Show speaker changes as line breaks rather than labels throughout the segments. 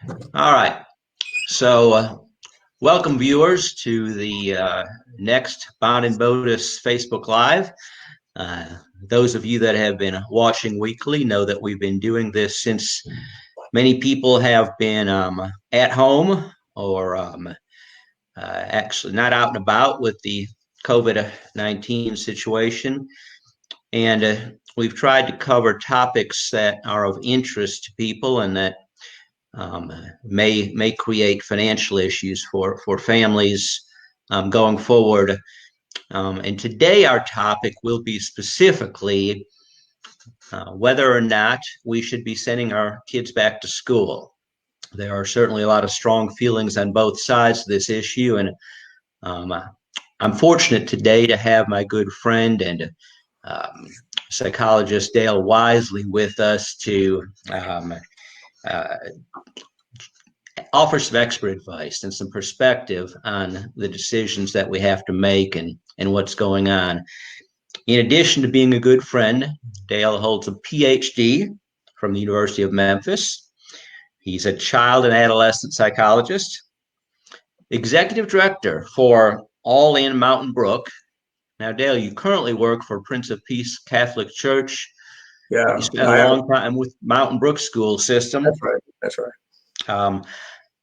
All right. So, welcome viewers to the next Bond and Botus Facebook Live. Uh, those of you that have been watching weekly know that we've been doing this since many people have been at home or actually not out and about with the COVID-19 situation. And we've tried to cover topics that are of interest to people and that may create financial issues for families going forward. And today our topic will be specifically whether or not we should be sending our kids back to school. There are certainly a lot of strong feelings on both sides of this issue, and um, I'm fortunate today to have my good friend and um, psychologist Dale Wisely with us to uh, offer some expert advice and some perspective on the decisions that we have to make and what's going on. In addition to being a good friend, Dale holds a PhD from the University of Memphis. He's a child and adolescent psychologist, executive director for All In Mountain Brook. Now, Dale, you currently work for Prince of Peace Catholic Church, but you
Yeah,
spent a long time with Mountain Brook School System.
that's right. That's right.
Um,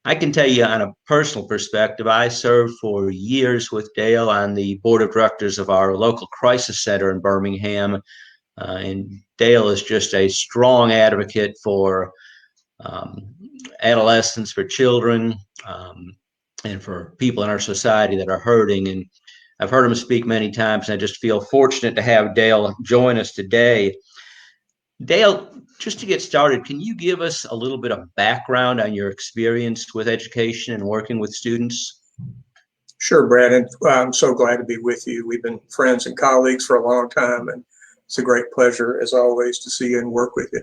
I can tell you on a personal perspective, I served for years with Dale on the board of directors of our local crisis center in Birmingham. And Dale is just a strong advocate for um, adolescents, for children, and for people in our society that are hurting. And I've heard him speak many times, and I just feel fortunate to have Dale join us today. Dale, just to get started, can you give us a little bit of background on your experience with education and working with students?
Sure, Brad. And I'm so glad to be with you. We've been friends and colleagues for a long time, and it's a great pleasure, as always, to see you and work with you.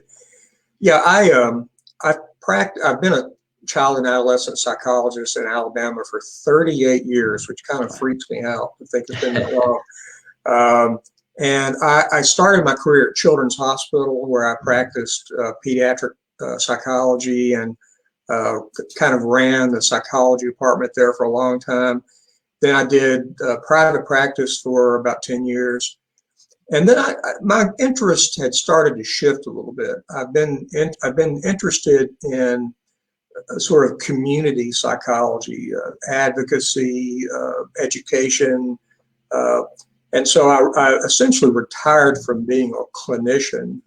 Yeah, I've been a child and adolescent psychologist in Alabama for 38 years, which kind of freaks me out to think it's been that long. And I started my career at Children's Hospital, where I practiced pediatric psychology and kind of ran the psychology department there for a long time. Then I did private practice for about 10 years. And then my interest had started to shift a little bit. I've been interested in sort of community psychology, advocacy, education, uh, and so I essentially retired from being a clinician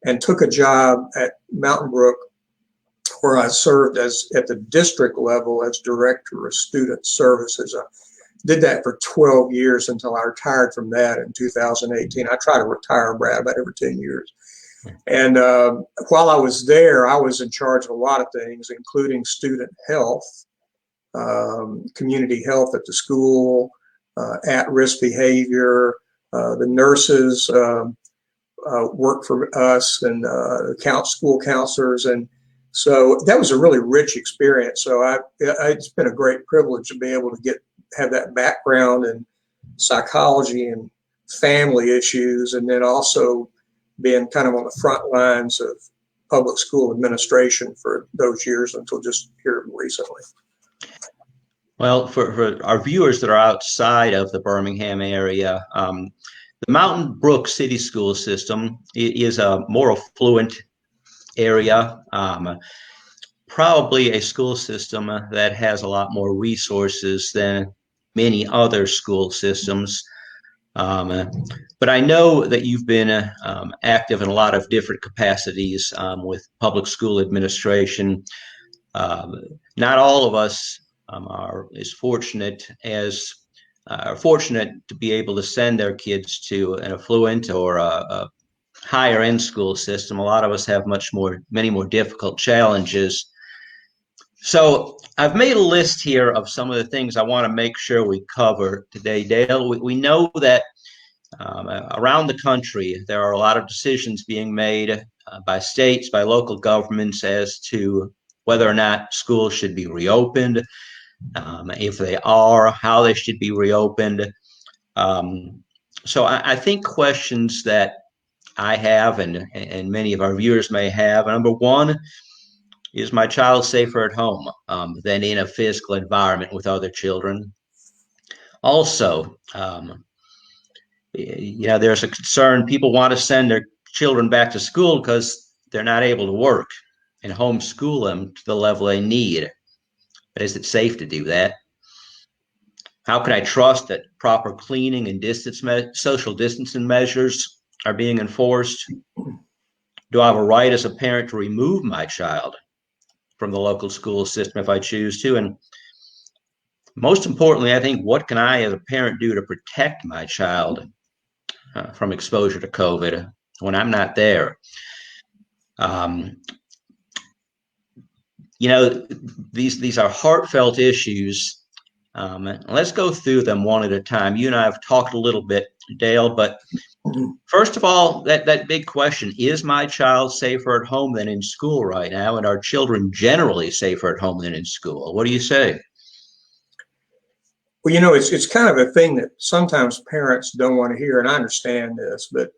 and took a job at Mountain Brook, where I served as at the district level as director of student services. I did that for 12 years until I retired from that in 2018. I try to retire, Brad, about every 10 years. And while I was there, I was in charge of a lot of things, including student health, community health at the school, at-risk behavior. The nurses work for us, and school counselors. And so that was a really rich experience. So it's been a great privilege to be able to have that background in psychology and family issues, and then also being kind of on the front lines of public school administration for those years until just here recently.
Well, for our viewers that are outside of the Birmingham area, the Mountain Brook City School System is a more affluent area, probably a school system that has a lot more resources than many other school systems. But I know that you've been active in a lot of different capacities with public school administration. Not all of us are fortunate to be able to send their kids to an affluent or a higher end school system. A lot of us have many more difficult challenges. So I've made a list here of some of the things I want to make sure we cover today, Dale. We know that around the country, there are a lot of decisions being made by states, by local governments as to whether or not schools should be reopened, if they are, how they should be reopened. So I think questions that I have and many of our viewers may have. Number one is my child safer at home than in a physical environment with other children? Also, there's a concern. People want to send their children back to school because they're not able to work and homeschool them to the level they need. But is it safe to do that? How can I trust that proper cleaning and social distancing measures are being enforced? Do I have a right as a parent to remove my child from the local school system if I choose to? And most importantly, I think, what can I as a parent do to protect my child from exposure to COVID when I'm not there? Um, these are heartfelt issues. Let's go through them one at a time. You and I have talked a little bit, Dale, but first of all, that big question, is my child safer at home than in school right now? And are children generally safer at home than in school? What do you say?
Well, it's kind of a thing that sometimes parents don't want to hear, and I understand this, but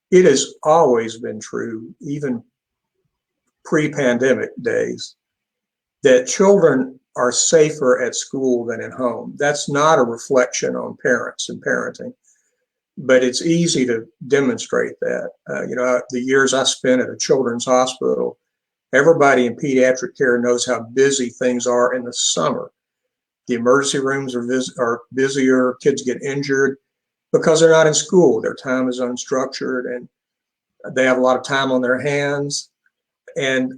it has always been true, even pre-pandemic days, that children are safer at school than at home. That's not a reflection on parents and parenting, but it's easy to demonstrate that. The years I spent at a children's hospital, everybody in pediatric care knows how busy things are in the summer. The emergency rooms are busier. Kids get injured because they're not in school. Their time is unstructured and they have a lot of time on their hands. And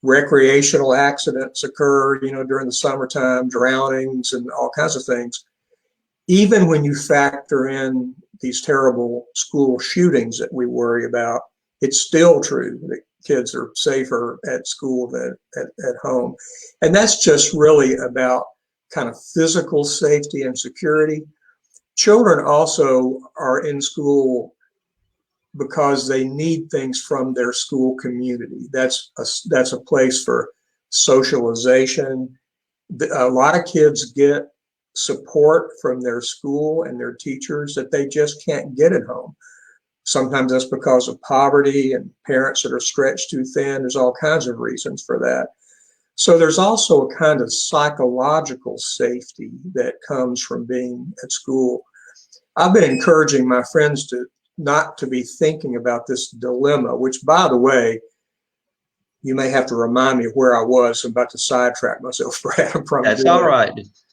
recreational accidents occur, during the summertime, drownings and all kinds of things. Even when you factor in these terrible school shootings that we worry about, it's still true that kids are safer at school than at home. And that's just really about kind of physical safety and security. Children also are in school because they need things from their school community. That's a place for socialization. A lot of kids get support from their school and their teachers that they just can't get at home. Sometimes that's because of poverty and parents that are stretched too thin. There's all kinds of reasons for that. So there's also a kind of psychological safety that comes from being at school. I've been encouraging my friends to not to be thinking about this dilemma, which, by the way, you may have to remind me of where I was. I'm about to sidetrack myself, Brad.
That's all right.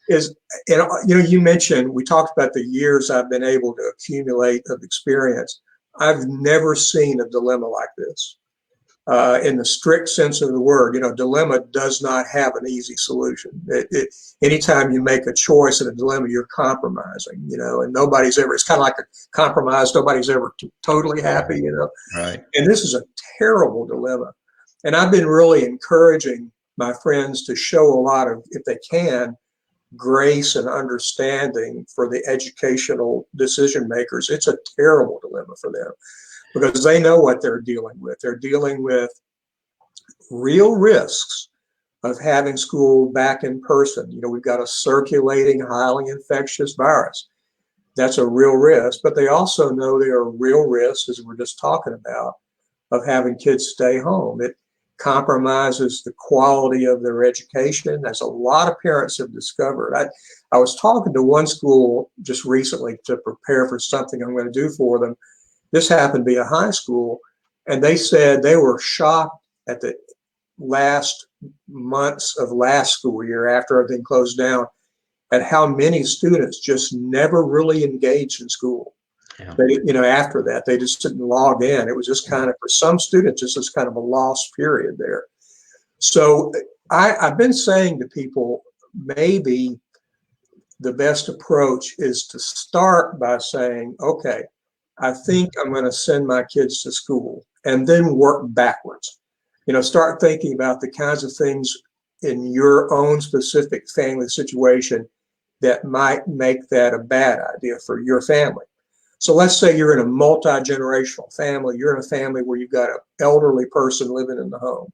You mentioned, we talked about the years I've been able to accumulate of experience. I've never seen a dilemma like this. In the strict sense of the word, dilemma does not have an easy solution. Anytime you make a choice in a dilemma, you're compromising, and it's kind of like a compromise. Nobody's ever totally happy,
Right.
And this is a terrible dilemma. And I've been really encouraging my friends to show a lot of, if they can, grace and understanding for the educational decision makers. It's a terrible dilemma for them, because they know what they're dealing with. They're dealing with real risks of having school back in person. We've got a circulating, highly infectious virus. That's a real risk, but they also know there are real risks, as we're just talking about, of having kids stay home. It compromises the quality of their education, as a lot of parents have discovered. I was talking to one school just recently to prepare for something I'm going to do for them. This happened to be a high school, and they said they were shocked at the last months of last school year, after everything closed down, at how many students just never really engaged in school.
Yeah.
After that, they just didn't log in. It was just kind of, for some students, just this kind of a lost period there. So I've been saying to people, maybe the best approach is to start by saying, okay, I think I'm going to send my kids to school, and then work backwards. Start thinking about the kinds of things in your own specific family situation that might make that a bad idea for your family. So let's say you're in a multi-generational family. You're in a family where you've got an elderly person living in the home,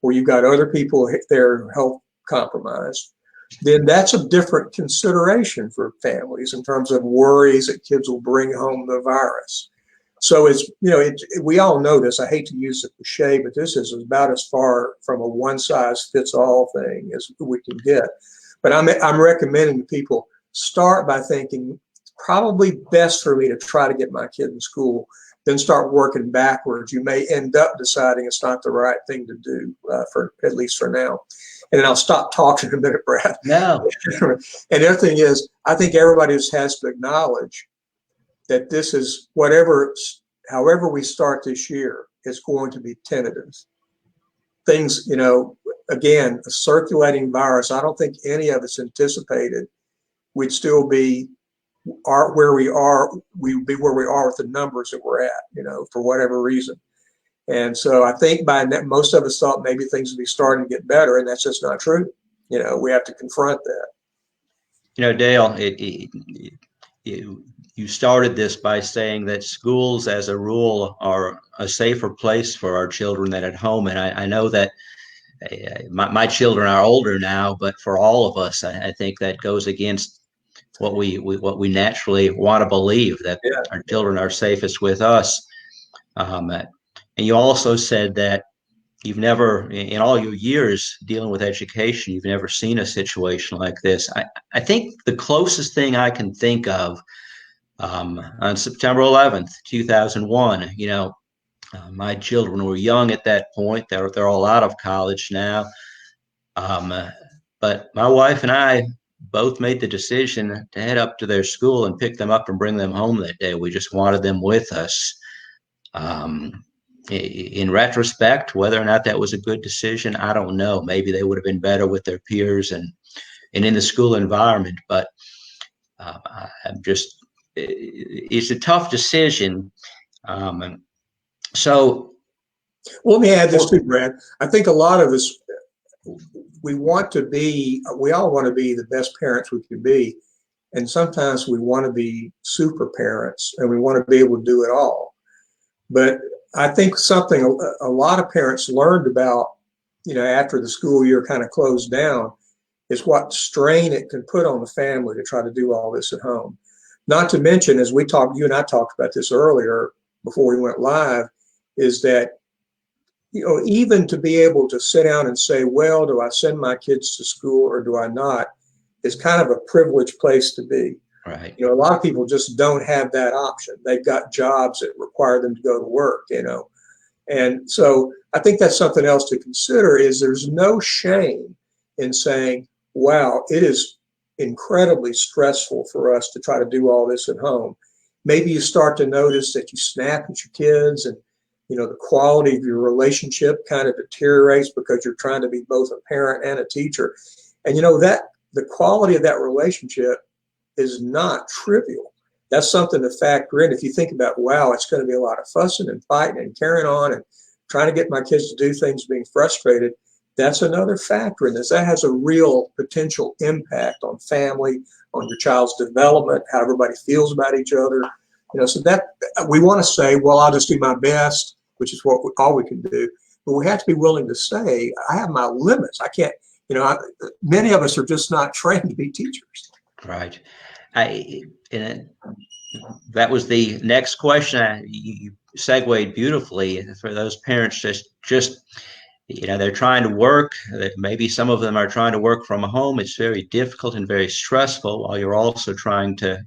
where you've got other people there health compromised. Then that's a different consideration for families in terms of worries that kids will bring home the virus. So it's, we all know this. I hate to use the cliche, but this is about as far from a one size fits all thing as we can get. But I'm recommending to people start by thinking probably best for me to try to get my kid in school, then start working backwards. You may end up deciding it's not the right thing to do, for at least for now. And then I'll stop talking in a minute, Brad.
No.
And the other thing is, I think everybody just has to acknowledge that this is however we start this year, it's going to be tentative. Things, again, a circulating virus, I don't think any of us anticipated we'd still be where we are. We'd be where we are with the numbers that we're at, for whatever reason. And so I think by most of us thought maybe things would be starting to get better, and that's just not true. We have to confront that.
Dale, you started this by saying that schools as a rule are a safer place for our children than at home. And I know that my children are older now, but for all of us, I think that goes against what we naturally want to believe, that our children are safest with us. And you also said that you've never, in all your years dealing with education, you've never seen a situation like this. I think the closest thing I can think of, on September 11th, 2001, my children were young at that point. They're all out of college now. But my wife and I both made the decision to head up to their school and pick them up and bring them home that day. We just wanted them with us. In retrospect, whether or not that was a good decision, I don't know. Maybe they would have been better with their peers and in the school environment. But it's a tough decision. So,
well, let me add this too, Brad. I think a lot of us, we all want to be the best parents we can be. And sometimes we want to be super parents and we want to be able to do it all. But I think something a lot of parents learned about, after the school year kind of closed down, is what strain it can put on the family to try to do all this at home. Not to mention, as you and I talked about this earlier before we went live, is that, even to be able to sit down and say, well, do I send my kids to school or do I not, is kind of a privileged place to be.
Right.
A lot of people just don't have that option. They've got jobs that require them to go to work, And so I think that's something else to consider, is there's no shame in saying, wow, it is incredibly stressful for us to try to do all this at home. Maybe you start to notice that you snap at your kids and, the quality of your relationship kind of deteriorates because you're trying to be both a parent and a teacher. And, that the quality of that relationship is not trivial. That's something to factor in. If you think about, wow, it's going to be a lot of fussing and fighting and carrying on and trying to get my kids to do things, being frustrated, that's another factor in this. That has a real potential impact on family, on your child's development, how everybody feels about each other. So that we want to say, well, I'll just do my best, which is all we can do. But we have to be willing to say, I have my limits. I can't, many of us are just not trained to be teachers.
Right. That was the next question. You segued beautifully. For those parents, just they're trying to work. Maybe some of them are trying to work from home. It's very difficult and very stressful while you're also trying to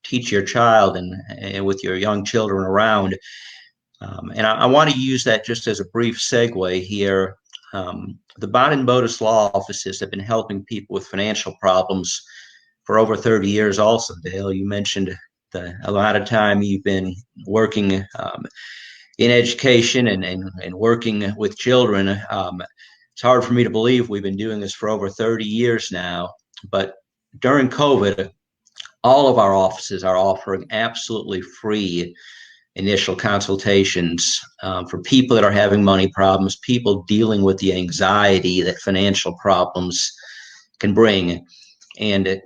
teach your child and with your young children around. And I want to use that just as a brief segue here. The bond and modus law offices have been helping people with financial problems for over 30 years also. Dale, you mentioned the amount of time you've been working in education and working with children. It's hard for me to believe we've been doing this for over 30 years now. But during COVID, all of our offices are offering absolutely free initial consultations for people that are having money problems, people dealing with the anxiety that financial problems can bring. And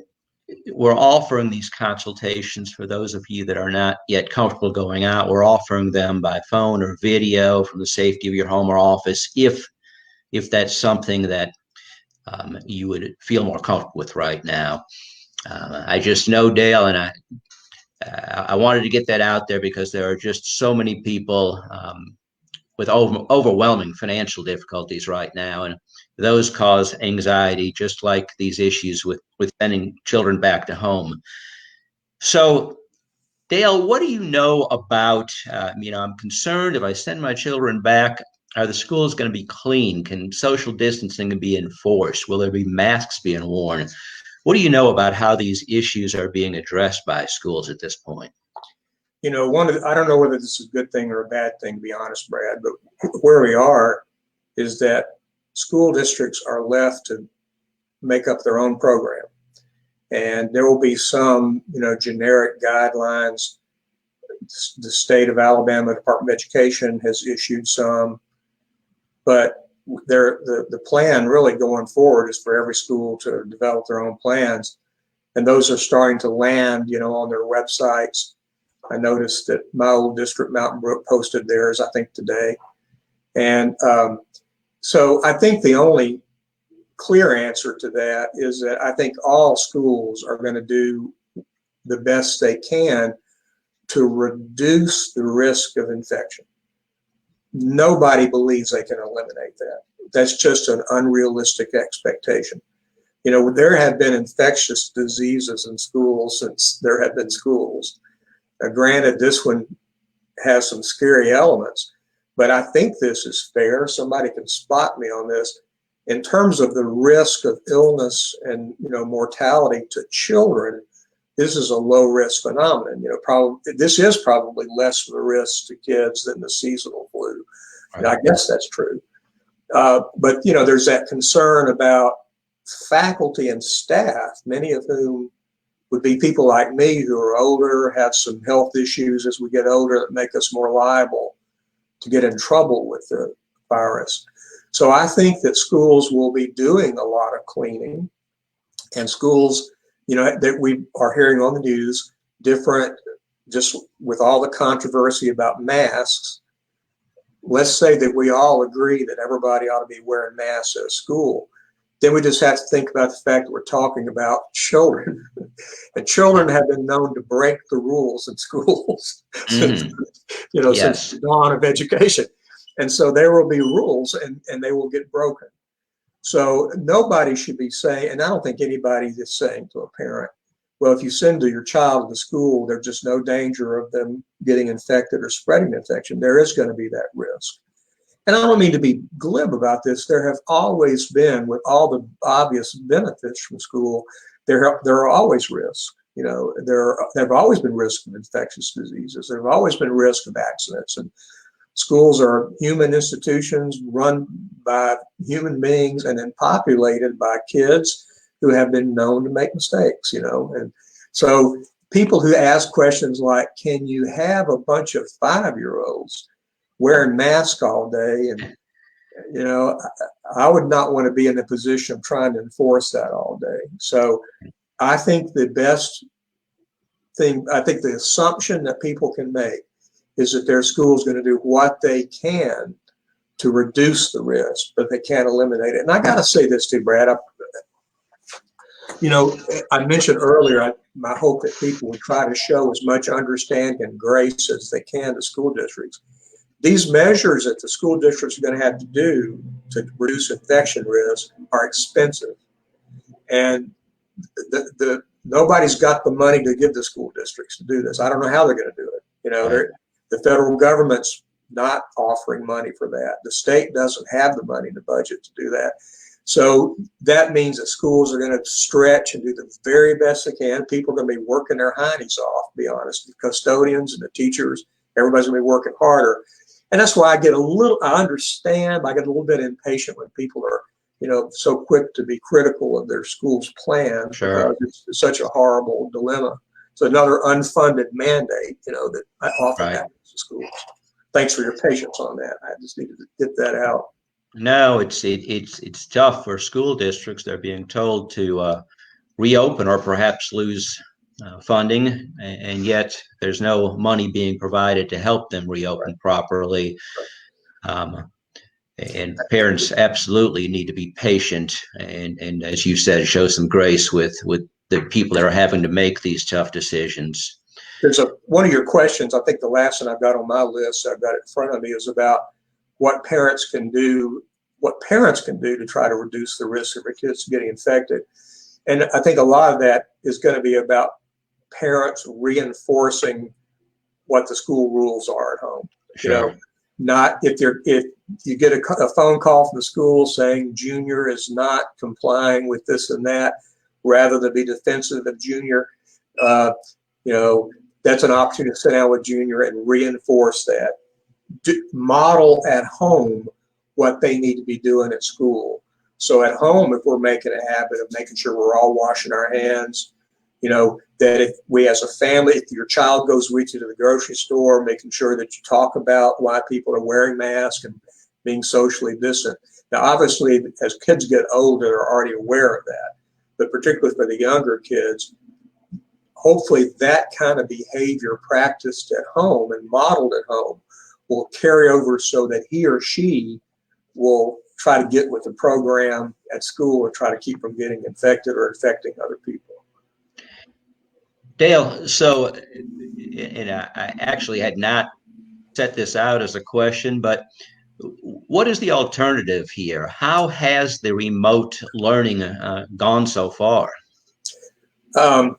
we're offering these consultations for those of you that are not yet comfortable going out. We're offering them by phone or video from the safety of your home or office, if that's something that you would feel more comfortable with right now. I just know, Dale, and I wanted to get that out there because there are just so many people with overwhelming financial difficulties right now, and those cause anxiety, just like these issues with sending children back to home. So, Dale, what do you know about? I'm concerned if I send my children back, are the schools going to be clean? Can social distancing be enforced? Will there be masks being worn? What do you know about how these issues are being addressed by schools at this point?
I don't know whether this is a good thing or a bad thing, to be honest, Brad, but where we are is that school districts are left to make up their own program. And there will be some, generic guidelines. The state of Alabama Department of Education has issued some, but the plan really going forward is for every school to develop their own plans. And those are starting to land, on their websites. I noticed that my old district, Mountain Brook, posted theirs, I think, today. And so I think the only clear answer to that is that I think all schools are going to do the best they can to reduce the risk of infection. Nobody believes they can eliminate that. That's just an unrealistic expectation. There have been infectious diseases in schools since there have been schools. Granted, this one has some scary elements, but I think this is fair. Somebody can spot me on this. In terms of the risk of illness and mortality to children, this is a low risk phenomenon. This is probably less of a risk to kids than the seasonal flu. And I guess that's true. But there's that concern about faculty and staff, many of whom would be people like me who are older, have some health issues as we get older that make us more liable to get in trouble with the virus. So I think that schools will be doing a lot of cleaning, and schools, that we are hearing on the news, just with all the controversy about masks. Let's say that we all agree that everybody ought to be wearing masks at school. Then we just have to think about the fact that we're talking about children. And children have been known to break the rules in schools since the dawn of education. And so there will be rules and they will get broken. So nobody should be saying, and I don't think anybody is saying to a parent, well, if you send your child to school, there's just no danger of them getting infected or spreading infection. There is going to be that risk. And I don't mean to be glib about this. There have always been, with all the obvious benefits from school, there are always risks. There have always been risks of infectious diseases. There have always been risks of accidents. And schools are human institutions run by human beings and then populated by kids who have been known to make mistakes, And so people who ask questions like, can you have a bunch of 5-year-olds wearing masks all day? And, I would not want to be in the position of trying to enforce that all day. So I think the assumption that people can make is that their school is going to do what they can to reduce the risk, but they can't eliminate it. And I got to say this too, Brad. I mentioned earlier, my hope that people would try to show as much understanding and grace as they can to school districts. These measures that the school districts are going to have to do to reduce infection risk are expensive. And nobody's got the money to give the school districts to do this. I don't know how they're going to do it. The federal government's not offering money for that. The state doesn't have the money in the budget to do that. So that means that schools are going to stretch and do the very best they can. People are going to be working their hindies off, to be honest. The custodians and the teachers, everybody's going to be working harder. And that's why I get a little bit impatient when people are, so quick to be critical of their school's plans.
Sure.
Because it's such a horrible dilemma. It's another unfunded mandate, that often happens to schools. Thanks for your patience on that. I just needed to get that out.
No, it's tough for school districts. They're being told to reopen or perhaps lose funding, and yet there's no money being provided to help them reopen properly. And parents absolutely need to be patient and as you said, show some grace with the people that are having to make these tough decisions.
There's one of your questions, I think the last one I've got on my list, I've got it in front of me, is about what parents can do to try to reduce the risk of their kids getting infected. And I think a lot of that is going to be about parents reinforcing what the school rules are at home.
Sure.
Not if you get a phone call from the school saying junior is not complying with this and that, rather than be defensive of junior, that's an opportunity to sit down with junior and reinforce that. Model at home what they need to be doing at school. So at home, if we're making a habit of making sure we're all washing our hands, that if we as a family, if your child goes with you to the grocery store, making sure that you talk about why people are wearing masks and being socially distant. Now, obviously, as kids get older, they're already aware of that. But particularly for the younger kids, hopefully that kind of behavior practiced at home and modeled at home will carry over so that he or she will try to get with the program at school or try to keep from getting infected or infecting other people.
Dale, so, and I actually had not set this out as a question, but what is the alternative here? How has the remote learning gone so far?
Um,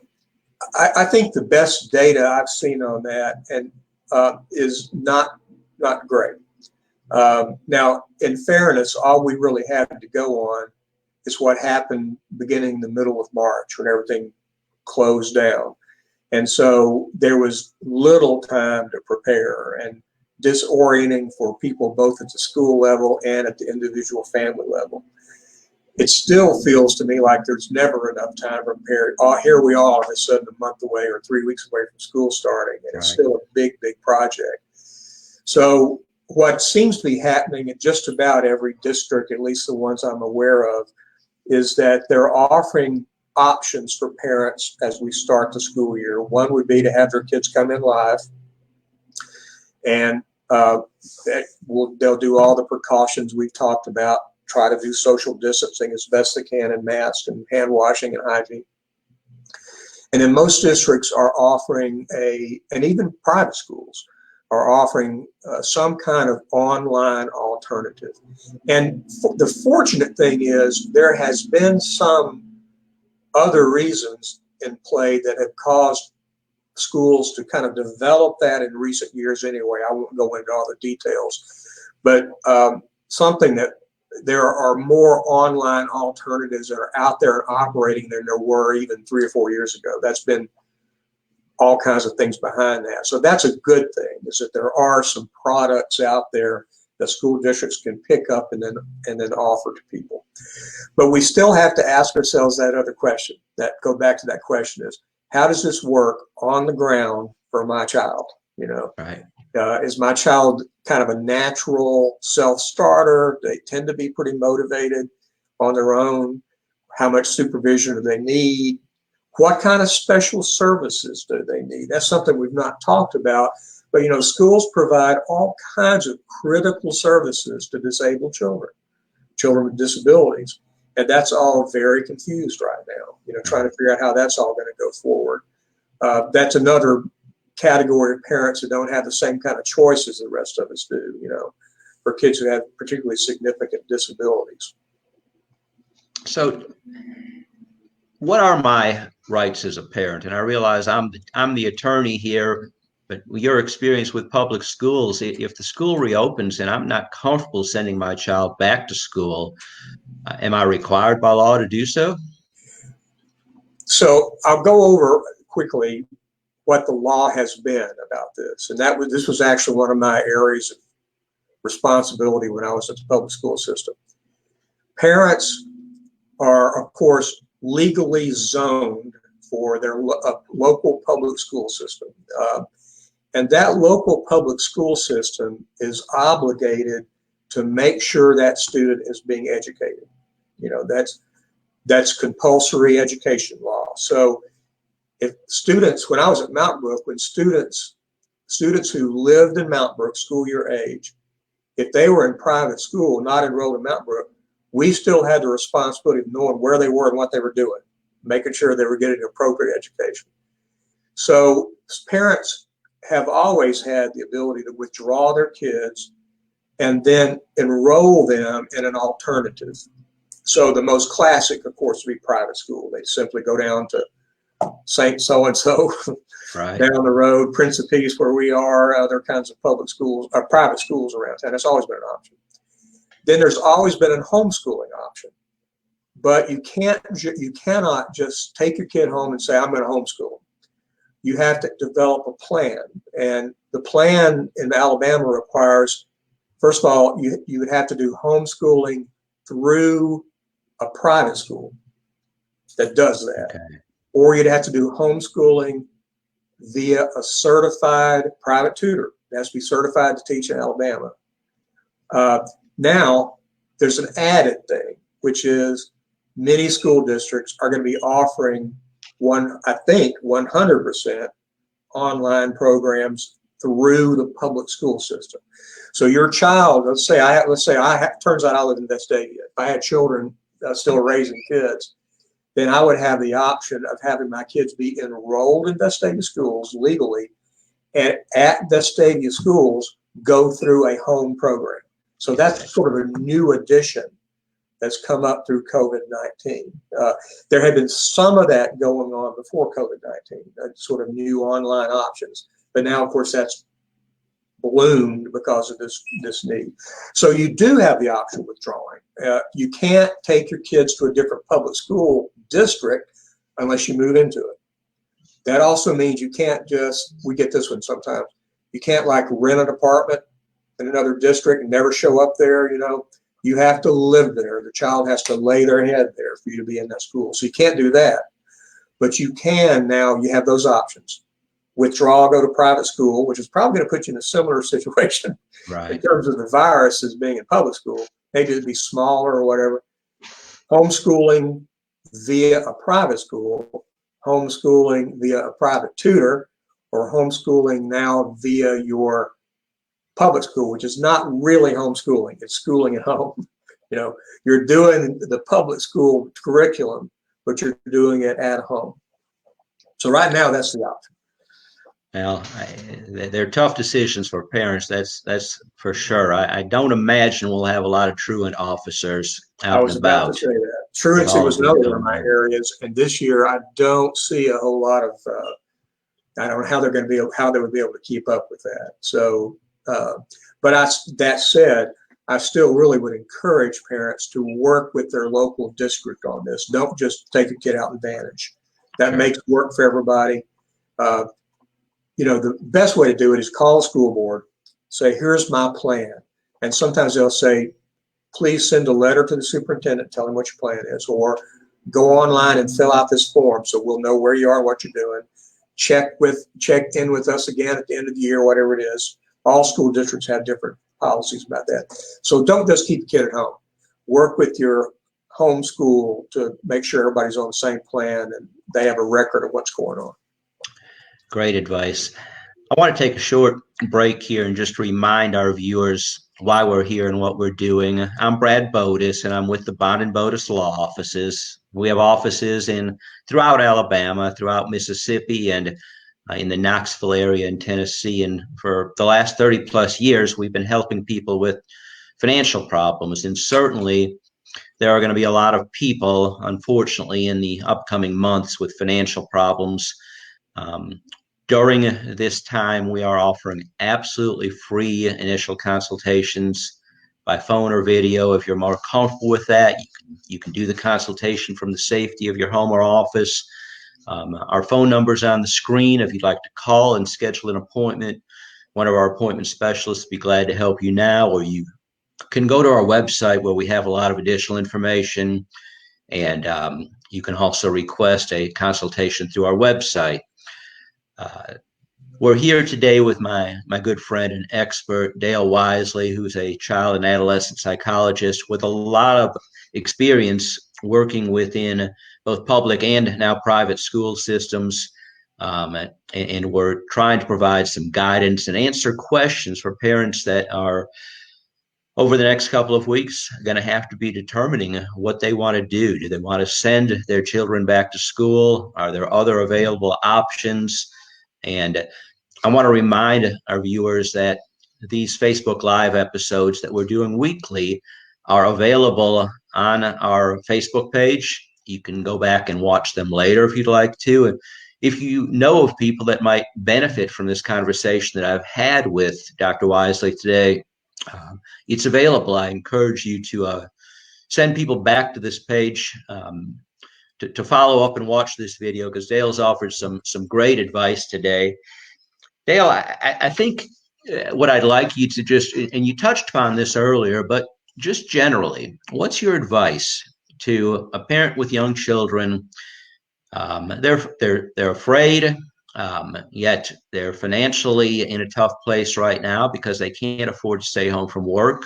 I think the best data I've seen on that and is not great. Now, in fairness, all we really have to go on is what happened beginning the middle of March when everything closed down. And so there was little time to prepare and disorienting for people both at the school level and at the individual family level. It still feels to me like there's never enough time to prepare. Oh, here we are, all of a sudden a month away or 3 weeks away from school starting, and it's still a big, big project. So what seems to be happening in just about every district, at least the ones I'm aware of, is that they're offering options for parents as we start the school year. One would be to have their kids come in live, and they'll do all the precautions we've talked about, try to do social distancing as best they can, and masks and hand washing and hygiene. And then most districts are offering and even private schools are offering some kind of online alternative. And the fortunate thing is there has been some other reasons in play that have caused schools to kind of develop that in recent years anyway. I won't go into all the details, but something that there are more online alternatives that are out there and operating than there were even 3 or 4 years ago. That's been all kinds of things behind that. So that's a good thing, is that there are some products out there that school districts can pick up and then offer to people. But we still have to ask ourselves that other question, go back to that question is, how does this work on the ground for my child?
Right.
Is my child kind of a natural self-starter? They tend to be pretty motivated on their own. How much supervision do they need? What kind of special services do they need? That's something we've not talked about. But, schools provide all kinds of critical services to disabled children with disabilities. And that's all very confused right now, trying to figure out how that's all going to go forward. That's another category of parents who don't have the same kind of choices the rest of us do, for kids who have particularly significant disabilities.
So what are my rights as a parent? And I realize I'm the attorney here, but your experience with public schools, if the school reopens and I'm not comfortable sending my child back to school, am I required by law to do so?
So I'll go over quickly what the law has been about this. And this was actually one of my areas of responsibility when I was at the public school system. Parents are, of course, legally zoned for their local public school system. And that local public school system is obligated to make sure that student is being educated. That's compulsory education law. So if students, when I was at Mountain Brook, when students who lived in Mountain Brook, school year age, if they were in private school, not enrolled in Mountain Brook, we still had the responsibility of knowing where they were and what they were doing, making sure they were getting appropriate education. So parents have always had the ability to withdraw their kids and then enroll them in an alternative. So the most classic, of course, would be private school. They simply go down to St. So-and-so
Right.
down the road, Prince of Peace, where we are, other kinds of public schools, or private schools around town. It's always been an option. Then there's always been a homeschooling option. But you cannot just take your kid home and say, I'm going to homeschool. You have to develop a plan. And the plan in Alabama requires, first of all, you would have to do homeschooling through a private school that does that.
Okay.
Or you'd have to do homeschooling via a certified private tutor. It has to be certified to teach in Alabama. Now, there's an added thing, which is many school districts are going to be offering 100% online programs through the public school system. So your child, turns out I live in Vestavia. If I had children still raising kids, then I would have the option of having my kids be enrolled in Vestavia schools legally, and at Vestavia schools go through a home program. So that's sort of a new addition that's come up through COVID-19. There had been some of that going on before COVID-19, sort of new online options. But now, of course, that's bloomed because of this need. So you do have the option of withdrawing. You can't take your kids to a different public school district unless you move into it. That also means you can't we get this one sometimes, you can't like rent an apartment in another district and never show up there, You have to live there. The child has to lay their head there for you to be in that school. So you can't do that. But you can now, you have those options. Withdraw, go to private school, which is probably going to put you in a similar situation in terms of the virus as being in public school. Maybe it'd be smaller or whatever. Homeschooling via a private school, homeschooling via a private tutor, or homeschooling now via your public school, which is not really homeschooling. It's schooling at home. You're doing the public school curriculum, but you're doing it at home. So right now, that's the option.
Well, they're tough decisions for parents. That's for sure. I don't imagine we'll have a lot of truant officers out and about.
I was about to say that. Truancy was another one of my areas, and this year I don't see a whole lot of. I don't know how they would be able to keep up with that. So, that said, I still really would encourage parents to work with their local district on this. Don't just take a kid out and vanish. That makes work for everybody. The best way to do it is call a school board, say, here's my plan. And sometimes they'll say, please send a letter to the superintendent telling what your plan is, or go online and fill out this form so we'll know where you are and what you're doing. Check in with us again at the end of the year, whatever it is. All school districts have different policies about that. So don't just keep the kid at home. Work with your home school to make sure everybody's on the same plan and they have a record of what's going on.
Great advice. I want to take a short break here and just remind our viewers why we're here and what we're doing. I'm Brad Bodis, and I'm with the Bond and Bodis Law Offices. We have offices throughout Alabama, throughout Mississippi, and in the Knoxville area in Tennessee. And for the last 30 plus years, we've been helping people with financial problems. And certainly there are going to be a lot of people, unfortunately, in the upcoming months with financial problems. During this time, we are offering absolutely free initial consultations by phone or video. If you're more comfortable with that, you can do the consultation from the safety of your home or office. Our phone number is on the screen. If you'd like to call and schedule an appointment, one of our appointment specialists will be glad to help you now, or you can go to our website where we have a lot of additional information, and you can also request a consultation through our website. We're here today with my good friend and expert, Dale Wisely, who's a child and adolescent psychologist with a lot of experience working within both public and now private school systems. And we're trying to provide some guidance and answer questions for parents that are, over the next couple of weeks, going to have to be determining what they want to do. Do they want to send their children back to school? Are there other available options? And I want to remind our viewers that these Facebook Live episodes that we're doing weekly are available on our Facebook page. You can go back and watch them later if you'd like to. And if you know of people that might benefit from this conversation that I've had with Dr. Wisely today, it's available. I encourage you to send people back to this page to follow up and watch this video, because Dale's offered some great advice today. Dale, I think what I'd like you to just, and you touched upon this earlier, but just generally, what's your advice to a parent with young children? They're afraid, yet they're financially in a tough place right now because they can't afford to stay home from work.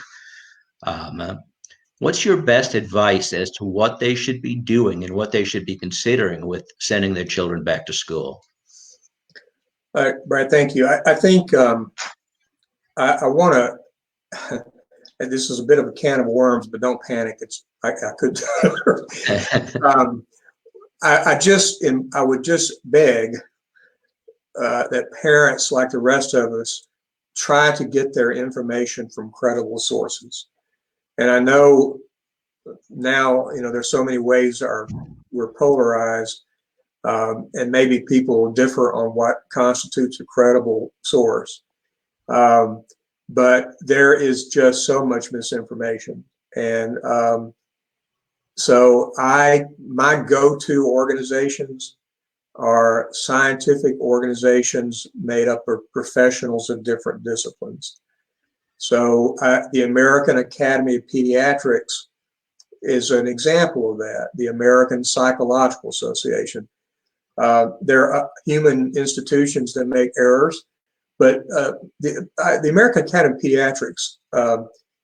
What's your best advice as to what they should be doing and what they should be considering with sending their children back to school?
Brad, thank you. I think I want to. This is a bit of a can of worms, but don't panic. I could. I would just beg that parents, like the rest of us, try to get their information from credible sources. And I know now, there's so many ways we're polarized, and maybe people differ on what constitutes a credible source. But there is just so much misinformation. And so my go-to organizations are scientific organizations made up of professionals of different disciplines. So the American Academy of Pediatrics is an example of that. The American Psychological Association. There are human institutions that make errors, but the American Academy of Pediatrics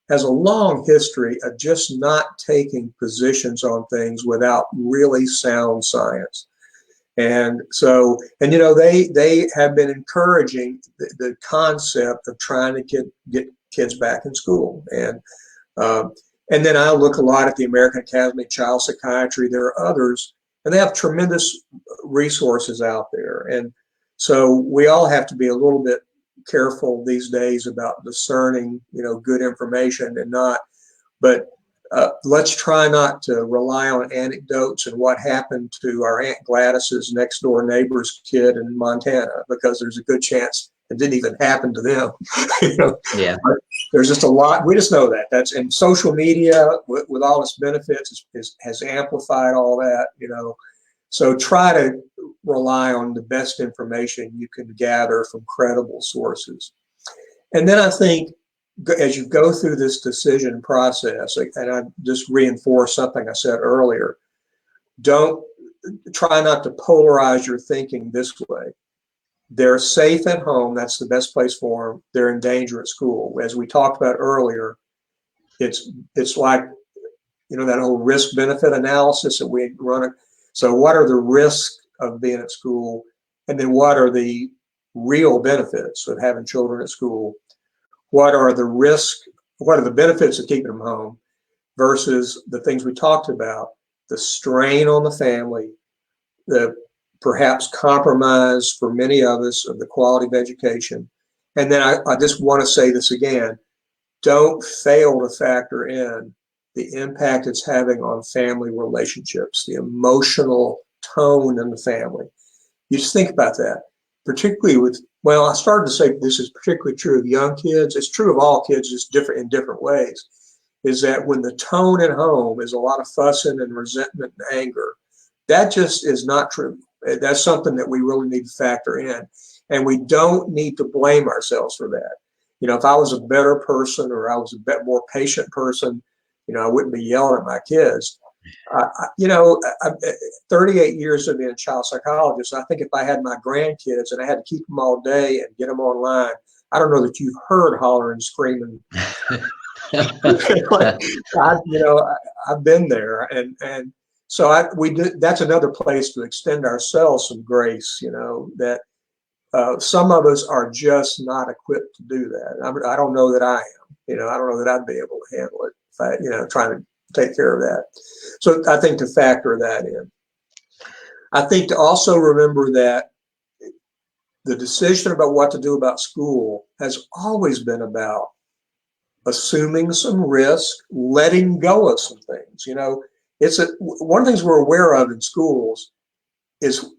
has a long history of just not taking positions on things without really sound science. And so, they have been encouraging the concept of trying to get kids back in school. And then I look a lot at the American Academy of Child Psychiatry. There are others, and they have tremendous resources out there. And so we all have to be a little bit careful these days about discerning, good information and not. But let's try not to rely on anecdotes and what happened to our Aunt Gladys's next door neighbor's kid in Montana, because there's a good chance it didn't even happen to them.
Yeah.
There's just a lot. We just know that. And social media, with all its benefits, has amplified all that. So try to rely on the best information you can gather from credible sources. And then I think, as you go through this decision process, and I just reinforce something I said earlier, try not to polarize your thinking this way. They're safe at home. That's the best place for them. They're in danger at school. As we talked about earlier, it's like, that whole risk-benefit analysis that we run. So what are the risks of being at school? And then what are the real benefits of having children at school? What are the benefits of keeping them home versus the things we talked about, the strain on the family, the perhaps compromise for many of us of the quality of education. And then I just want to say this again, don't fail to factor in the impact it's having on family relationships, the emotional tone in the family. You just think about that, particularly I started to say this is particularly true of young kids. It's true of all kids, just different in different ways, is that when the tone at home is a lot of fussing and resentment and anger, that just is not true. That's something that we really need to factor in. And we don't need to blame ourselves for that. If I was a better person or I was a bit more patient person, I wouldn't be yelling at my kids. 38 years of being a child psychologist, I think if I had my grandkids and I had to keep them all day and get them online, I don't know that you've heard hollering, screaming. I've been there, and so that's another place to extend ourselves some grace. That some of us are just not equipped to do that. I don't know that I am. I don't know that I'd be able to handle it if I, trying to take care of that. So I think to factor that in. I think to also remember that the decision about what to do about school has always been about assuming some risk, letting go of some things. One of the things we're aware of in schools is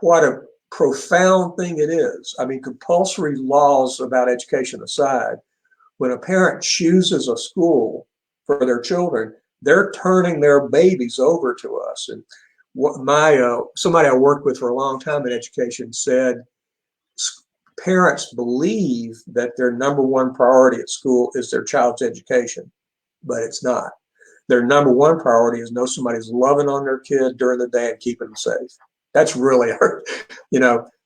what a profound thing it is. I mean, compulsory laws about education aside, when a parent chooses a school for their children, they're turning their babies over to us. And somebody I worked with for a long time in education said parents believe that their number one priority at school is their child's education, but it's not. Their number one priority is know somebody's loving on their kid during the day and keeping them safe. That's really hurt.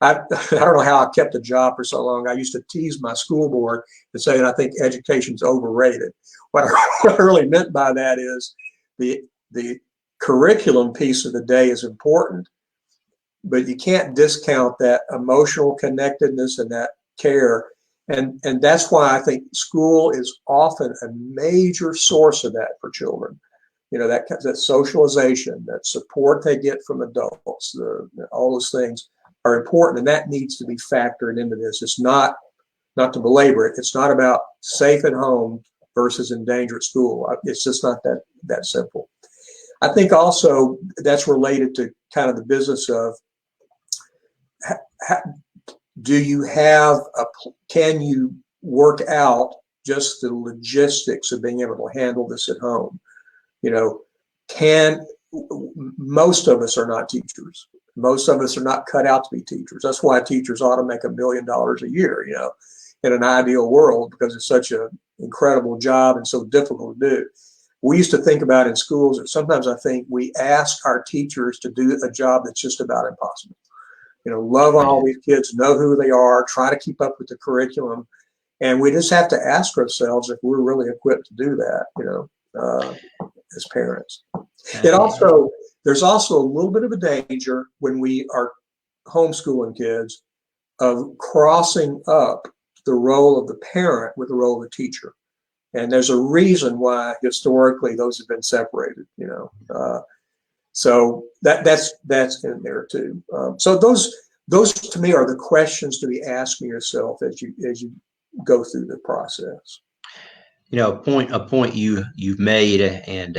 I don't know how I kept a job for so long. I used to tease my school board and say that I think education's overrated. What I really meant by that is the curriculum piece of the day is important, but you can't discount that emotional connectedness and that care. And that's why I think school is often a major source of that for children. That socialization, that support they get from adults, all those things are important, and that needs to be factored into this. It's not to belabor it. It's not about safe at home versus in danger at school. It's just not that simple. I think also that's related to kind of the business of can you work out just the logistics of being able to handle this at home? Most of us are not teachers. Most of us are not cut out to be teachers. That's why teachers ought to make $1 million a year, in an ideal world, because it's such an incredible job and so difficult to do. We used to think about in schools, and sometimes I think we ask our teachers to do a job that's just about impossible. Love on all these kids, know who they are, try to keep up with the curriculum. And we just have to ask ourselves if we're really equipped to do that, as parents. There's also a little bit of a danger when we are homeschooling kids of crossing up the role of the parent with the role of the teacher. And there's a reason why historically those have been separated, so that's in there too. So those to me are the questions to be asking yourself as you go through the process.
A point you've made, and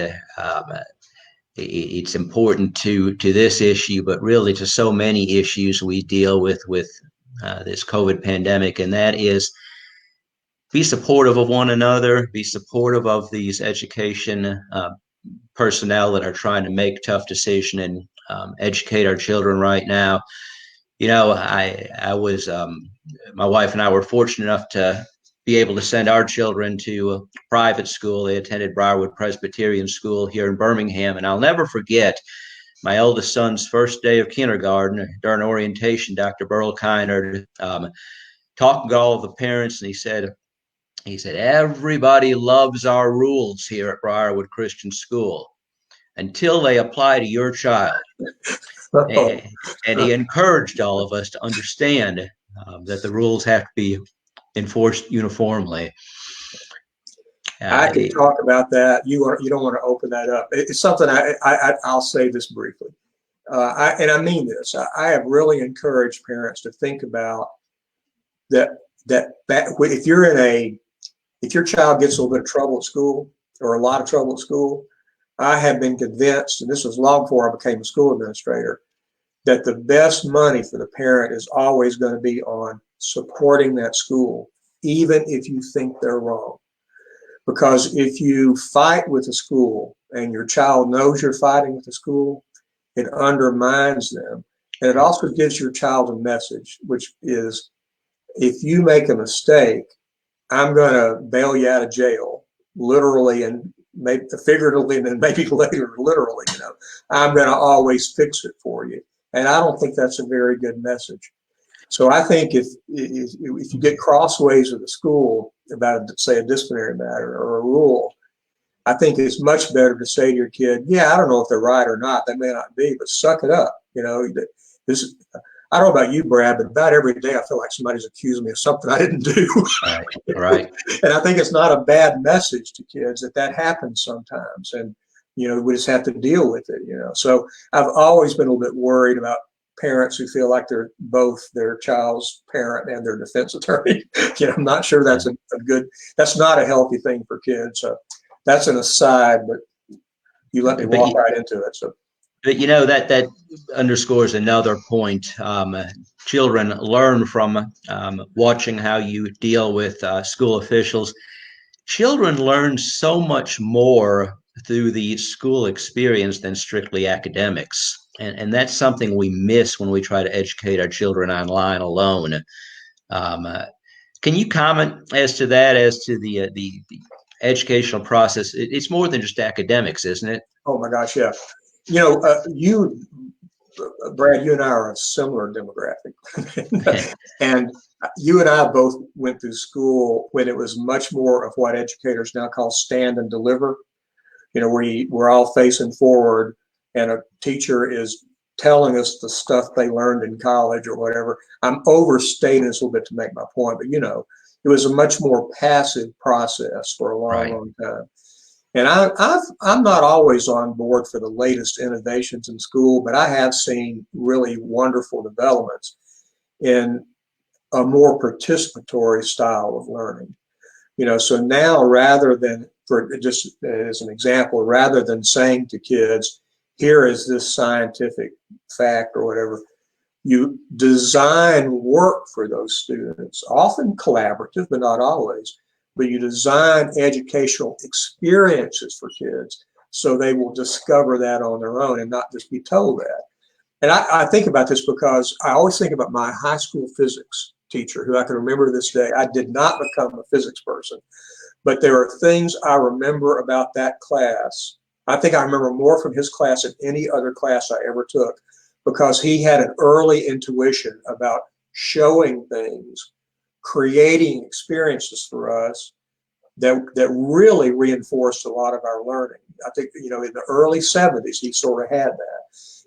it's important to this issue, but really to so many issues we deal with this COVID pandemic, and that is be supportive of one another, be supportive of these education personnel that are trying to make tough decisions and educate our children right now. I was my wife and I were fortunate enough to be able to send our children to a private school. They attended Briarwood Presbyterian School here in Birmingham, and I'll never forget my eldest son's first day of kindergarten. During orientation, Dr. Burl Kiner talked to all of the parents, and he said, everybody loves our rules here at Briarwood Christian School until they apply to your child. And he encouraged all of us to understand that the rules have to be enforced uniformly.
I could talk about that. You don't want to open that up. It's something I'll say this briefly. And I mean this. I have really encouraged parents to think about that if your child gets a little bit of trouble at school or a lot of trouble at school, I have been convinced, and this was long before I became a school administrator, that the best money for the parent is always going to be on supporting that school, even if you think they're wrong. Because if you fight with a school and your child knows you're fighting with the school, it undermines them. And it also gives your child a message, which is, if you make a mistake, I'm going to bail you out of jail, literally and maybe figuratively, and then maybe later literally. I'm going to always fix it for you. And I don't think that's a very good message. So I think if you get crossways with the school about, say, a disciplinary matter or a rule, I think it's much better to say to your kid, yeah, I don't know if they're right or not. They may not be, but suck it up. I don't know about you, Brad, but about every day I feel like somebody's accusing me of something I didn't do.
Right.
And I think it's not a bad message to kids that happens sometimes. And, we just have to deal with it, So I've always been a little bit worried about parents who feel like they're both their child's parent and their defense attorney. I'm not sure that's that's not a healthy thing for kids. So that's an aside, but you let me walk right into it. So.
But that underscores another point. Children learn from watching how you deal with school officials. Children learn so much more through the school experience than strictly academics. And that's something we miss when we try to educate our children online alone. Can you comment as to that, as to the educational process? It's more than just academics, isn't it?
Oh my gosh, yeah. Brad, you and I are a similar demographic. And you and I both went through school when it was much more of what educators now call stand and deliver. We're all facing forward and a teacher is telling us the stuff they learned in college or whatever. I'm overstating this a little bit to make my point, but it was a much more passive process for a long, long time. And I'm not always on board for the latest innovations in school, but I have seen really wonderful developments in a more participatory style of learning. So now rather than, for just as an example, rather than saying to kids, here is this scientific fact or whatever, you design work for those students, often collaborative, but not always. But you design educational experiences for kids so they will discover that on their own and not just be told that. And I think about this because I always think about my high school physics teacher, who I can remember to this day. I did not become a physics person, but there are things I remember about that class. I think I remember more from his class than any other class I ever took, because he had an early intuition about showing things, creating experiences for us that really reinforced a lot of our learning. I think, in the early 70s, he sort of had that.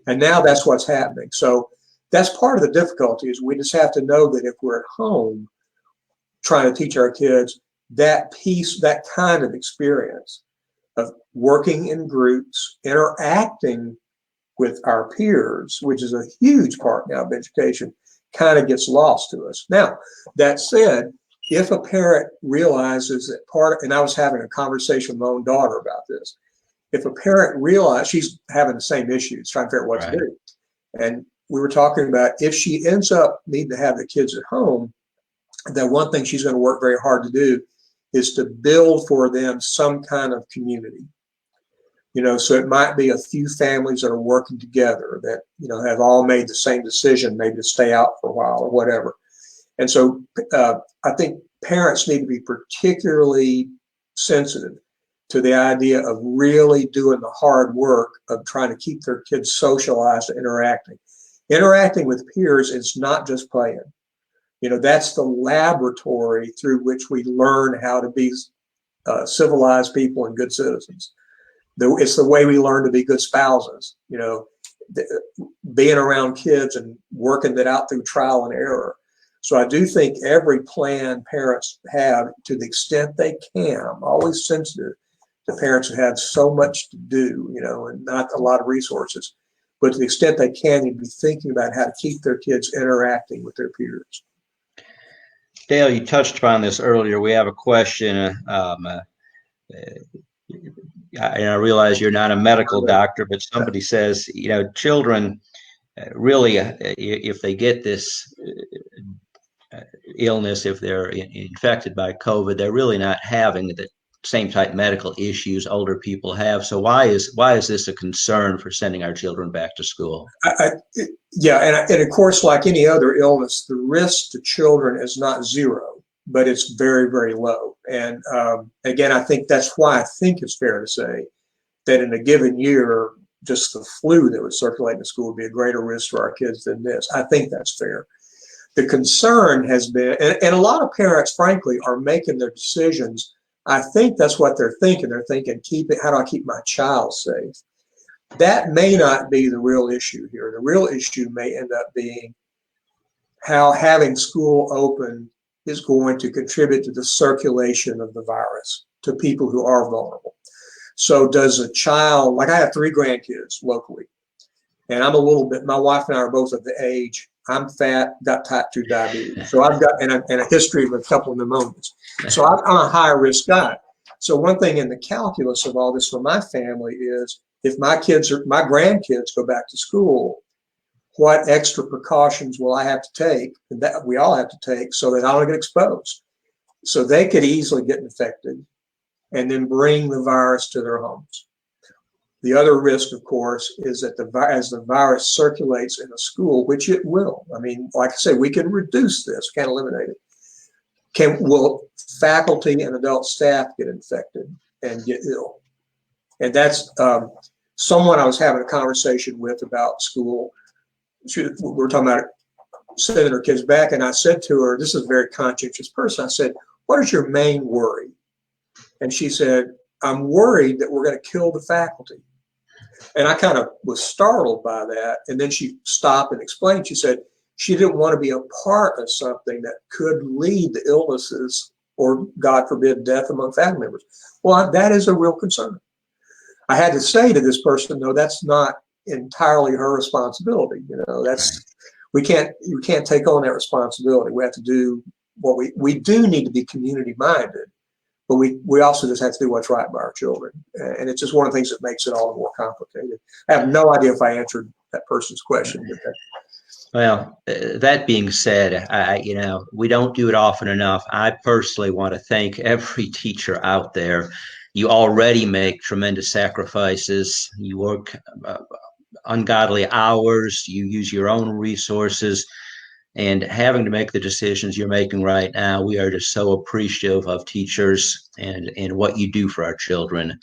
And now that's what's happening. So that's part of the difficulty, is we just have to know that if we're at home trying to teach our kids that piece, that kind of experience of working in groups, interacting with our peers, which is a huge part now of education, kind of gets lost to us. Now, that said, if a parent realizes that and I was having a conversation with my own daughter about this, if a parent realizes she's having the same issues, trying to figure out what to do, and we were talking about if she ends up needing to have the kids at home, that one thing she's going to work very hard to do is to build for them some kind of community. So it might be a few families that are working together that, have all made the same decision, maybe to stay out for a while or whatever. And so I think parents need to be particularly sensitive to the idea of really doing the hard work of trying to keep their kids socialized and interacting. Interacting with peers is not just playing. That's the laboratory through which we learn how to be civilized people and good citizens. It's the way we learn to be good spouses, being around kids and working that out through trial and error. So I do think every plan parents have, to the extent they can, I'm always sensitive to parents who have so much to do, and not a lot of resources, but to the extent they can, you'd be thinking about how to keep their kids interacting with their peers.
Dale, you touched upon this earlier. We have a question. I realize you're not a medical doctor, but somebody says, children really, if they get this illness, if they're infected by COVID, they're really not having the same type medical issues older people have. So why is this a concern for sending our children back to school?
And of course, like any other illness, the risk to children is not zero, but it's very, very low. And again, I think that's why I think it's fair to say that in a given year, just the flu that would circulate in school would be a greater risk for our kids than this. I think that's fair. The concern has been, and a lot of parents, frankly, are making their decisions. I think that's what they're thinking. They're thinking, how do I keep my child safe? That may not be the real issue here. The real issue may end up being how having school open is going to contribute to the circulation of the virus to people who are vulnerable. So does a child, like I have 3 grandkids locally, And I'm a little bit, my wife and I are both of the age. I'm fat, got type 2 diabetes. So I've got, and a history of a couple of pneumonias. So I'm a high risk guy. So one thing in the calculus of all this for my family is if my grandkids go back to school, what extra precautions will I have to take, that we all have to take, so that I don't get exposed? So they could easily get infected and then bring the virus to their homes. The other risk, of course, is that as the virus circulates in a school, which it will, I mean, like I say, we can reduce this, can't eliminate it. Will faculty and adult staff get infected and get ill? And that's someone I was having a conversation with about school. We were talking about sending her kids back, and I said to her, this is a very conscientious person, I said, what is your main worry? And she said, I'm worried that we're going to kill the faculty. And I kind of was startled by that. And then she stopped and explained. She said she didn't want to be a part of something that could lead to illnesses or, God forbid, death among family members. Well, that is a real concern. I had to say to this person, no, that's not entirely her responsibility. You know, that's, you can't take on that responsibility. We have to do what we do need to be community minded, but we also just have to do what's right by our children. And it's just one of the things that makes it all the more complicated. I have no idea if I answered that person's question.
Well, that being said, we don't do it often enough. I personally want to thank every teacher out there. You already make tremendous sacrifices. You work ungodly hours. You use your own resources. And having to make the decisions you're making right now, we are just so appreciative of teachers and what you do for our children.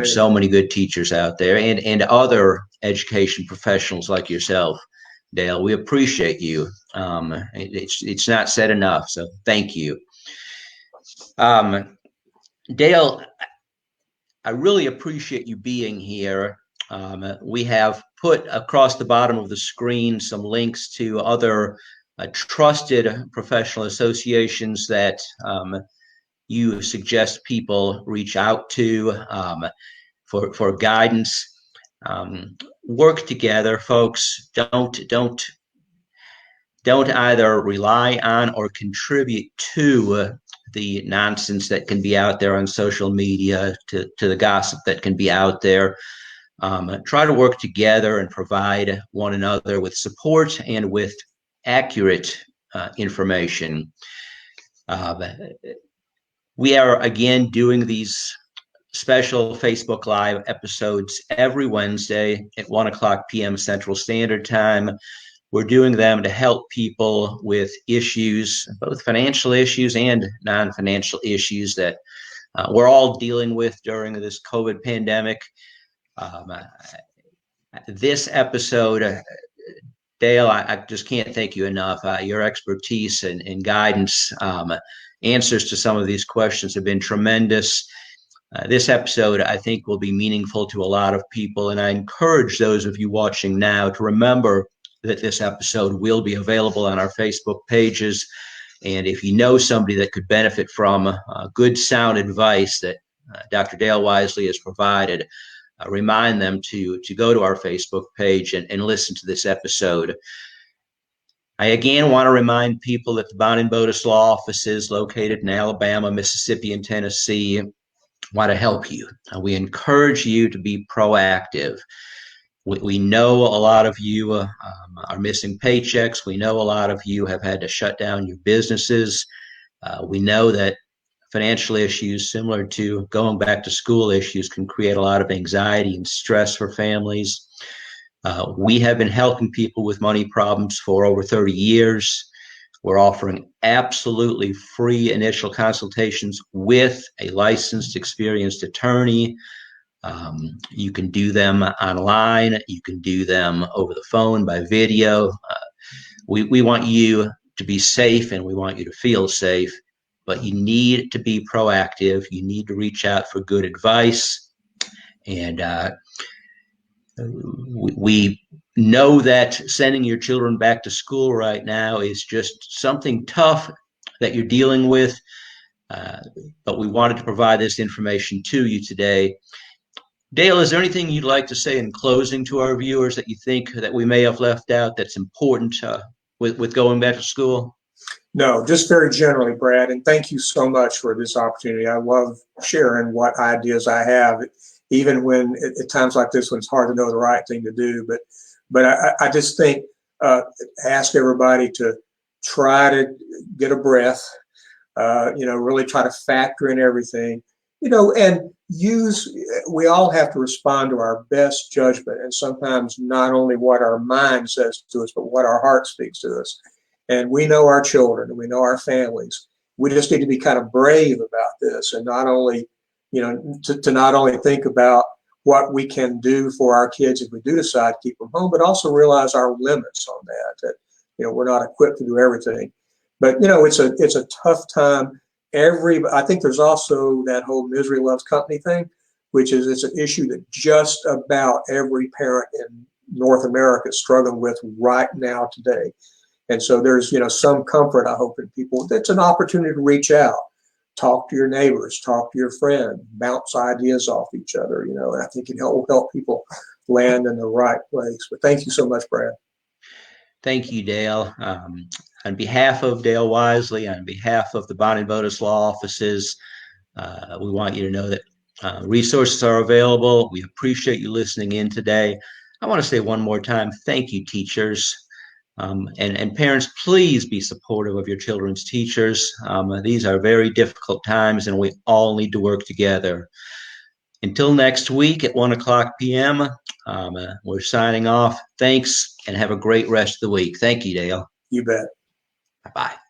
So many good teachers out there and other education professionals like yourself, Dale. We appreciate you. It's not said enough, so thank you. Dale, I really appreciate you being here. We have put across the bottom of the screen some links to other trusted professional associations that you suggest people reach out to for guidance. Work together, folks. Don't either rely on or contribute to the nonsense that can be out there on social media, to the gossip that can be out there. Try to work together and provide one another with support and with accurate information. We are again doing these special Facebook Live episodes every Wednesday at 1:00 p.m. Central Standard Time. We're doing them to help people with issues, both financial issues and non-financial issues that we're all dealing with during this COVID pandemic. This episode, Dale, I just can't thank you enough. Your expertise and guidance, answers to some of these questions have been tremendous. This episode, I think, will be meaningful to a lot of people, and I encourage those of you watching now to remember that this episode will be available on our Facebook pages. And if you know somebody that could benefit from good, sound advice that Dr. Dale Wisely has provided, remind them to go to our Facebook page and listen to this episode. I again want to remind people that the Bond and Bodas law offices located in Alabama, Mississippi, and Tennessee want to help you. We encourage you to be proactive. We know a lot of you are missing paychecks. We know a lot of you have had to shut down your businesses. We know that financial issues similar to going back to school issues can create a lot of anxiety and stress for families. We have been helping people with money problems for over 30 years. We're offering absolutely free initial consultations with a licensed, experienced attorney. You can do them online. You can do them over the phone by video. We want you to be safe and we want you to feel safe, but you need to be proactive. You need to reach out for good advice. And we know that sending your children back to school right now is just something tough that you're dealing with. But we wanted to provide this information to you today. Dale, is there anything you'd like to say in closing to our viewers that you think that we may have left out that's important with going back to school?
No, just very generally, Brad, and thank you so much for this opportunity. I love sharing what ideas I have, even when at times like this when it's hard to know the right thing to do. But I just think ask everybody to try to get a breath, really try to factor in everything, and we all have to respond to our best judgment. And sometimes not only what our mind says to us, but what our heart speaks to us. And we know our children and we know our families. We just need to be kind of brave about this and not only, to not only think about what we can do for our kids if we do decide to keep them home, but also realize our limits on that, we're not equipped to do everything. But, it's a tough time. I think there's also that whole misery loves company thing, which is it's an issue that just about every parent in North America is struggling with right now today. And so there's, some comfort, I hope, in people. It's an opportunity to reach out, talk to your neighbors, talk to your friend, bounce ideas off each other, and I think it will help people land in the right place. But thank you so much, Brad.
Thank you, Dale. On behalf of Dale Wisely, on behalf of the Bond and Bonus Law offices, we want you to know that resources are available. We appreciate you listening in today. I want to say one more time, thank you, teachers. And parents, please be supportive of your children's teachers. These are very difficult times, and we all need to work together. Until next week at 1 p.m., we're signing off. Thanks, and have a great rest of the week. Thank you, Dale.
You bet.
Bye-bye.